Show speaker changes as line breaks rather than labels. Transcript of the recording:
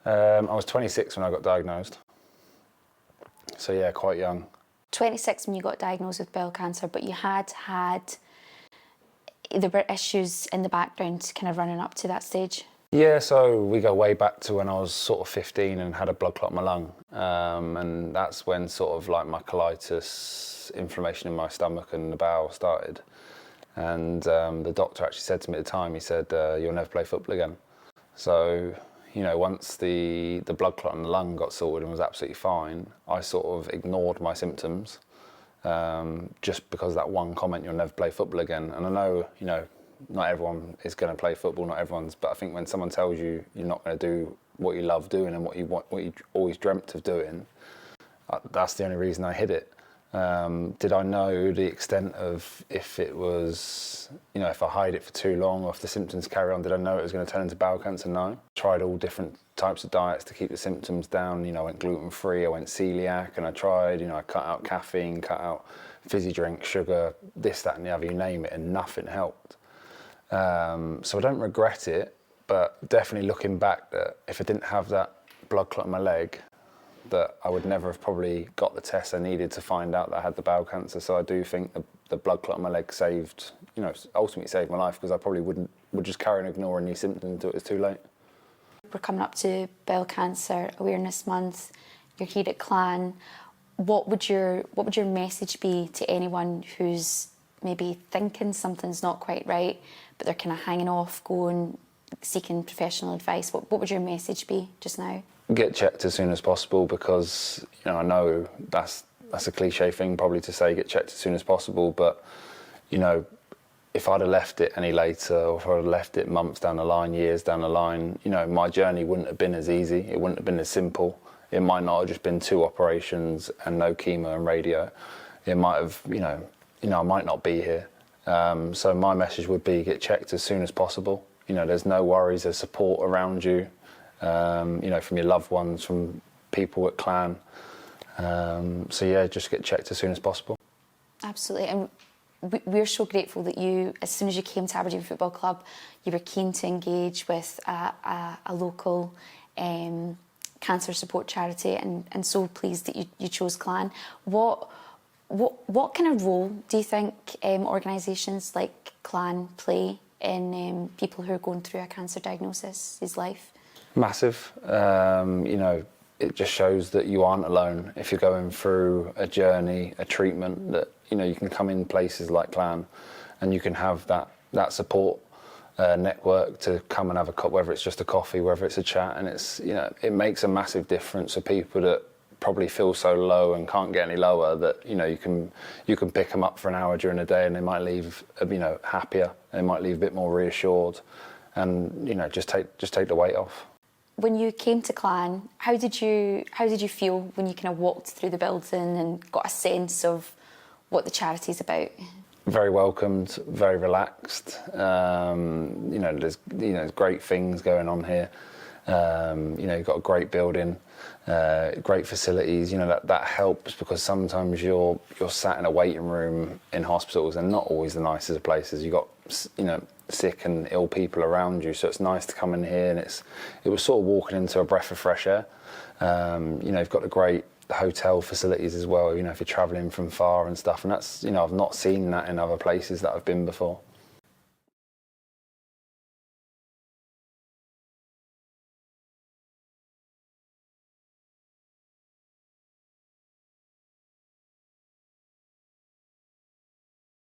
I was 26 when I got diagnosed. So yeah, quite young.
26 when you got diagnosed with bowel cancer, but you had there were issues in the background kind of running up to that stage?
Yeah, so we go way back to when I was sort of 15 and had a blood clot in my lung. And that's when sort of like my colitis, inflammation in my stomach and the bowel started. And the doctor actually said to me at the time, he said, you'll never play football again. So, you know, once the blood clot in the lung got sorted and was absolutely fine, I sort of ignored my symptoms just because of that one comment, you'll never play football again. And I know, you know, not everyone is going to play football, but I think when someone tells you you're not going to do what you love doing and what you always dreamt of doing, that's the only reason I hid it. Did I know the extent of if it was, you know, if I hide it for too long or if the symptoms carry on, did I know it was going to turn into bowel cancer? No. Tried all different types of diets to keep the symptoms down. You know, I went gluten-free, I went celiac, and I tried, you know, I cut out caffeine, cut out fizzy drink, sugar, this, that and the other, you name it, and nothing helped. So I don't regret it, but definitely looking back, that if I didn't have that blood clot in my leg, that I would never have probably got the test I needed to find out that I had the bowel cancer. So I do think the blood clot in my leg saved, you know, ultimately saved my life, because I probably would just carry on ignoring these symptoms until it was too late.
We're coming up to Bowel Cancer Awareness Month. You're here at Clan. What would your message be to anyone who's maybe thinking something's not quite right, but they're kind of hanging off, going, seeking professional advice? What would your message be just now?
Get checked as soon as possible, because, you know, I know that's a cliche thing probably to say, get checked as soon as possible, but, you know, if I'd have left it any later, or if I'd have left it months down the line, years down the line, you know, my journey wouldn't have been as easy. It wouldn't have been as simple. It might not have just been 2 operations and no chemo and radio. It might have, you know, I might not be here. So my message would be, get checked as soon as possible. You know, there's no worries, there's support around you, you know, from your loved ones, from people at Clan. So yeah, just get checked as soon as possible.
Absolutely, and we're so grateful that you, as soon as you came to Aberdeen Football Club, you were keen to engage with a local cancer support charity, and so pleased that you chose Clan. What kind of role do you think organisations like Clan play in people who are going through a cancer diagnosis, his life?
Massive. You know, it just shows that you aren't alone. If you're going through a journey, a treatment, that, you know, you can come in places like Clan and you can have that support network to come and have a cup, whether it's just a coffee, whether it's a chat, and it's, you know, it makes a massive difference for people that probably feel so low and can't get any lower, that, you know, you can pick them up for an hour during the day and they might leave, you know, happier, they might leave a bit more reassured, and, you know, just take the weight off.
When you came to Clan, how did you feel when you kind of walked through the building and got a sense of what the charity's about?
Very welcomed, very relaxed. You know, there's great things going on here. You know, you've got a great building, great facilities. You know, that helps, because sometimes you're sat in a waiting room in hospitals and not always the nicest of places. You've got, you know, sick and ill people around you, so it's nice to come in here, and it was sort of walking into a breath of fresh air. You know, you've got the great hotel facilities as well, you know, if you're travelling from far and stuff, and that's, you know, I've not seen that in other places that I've been before.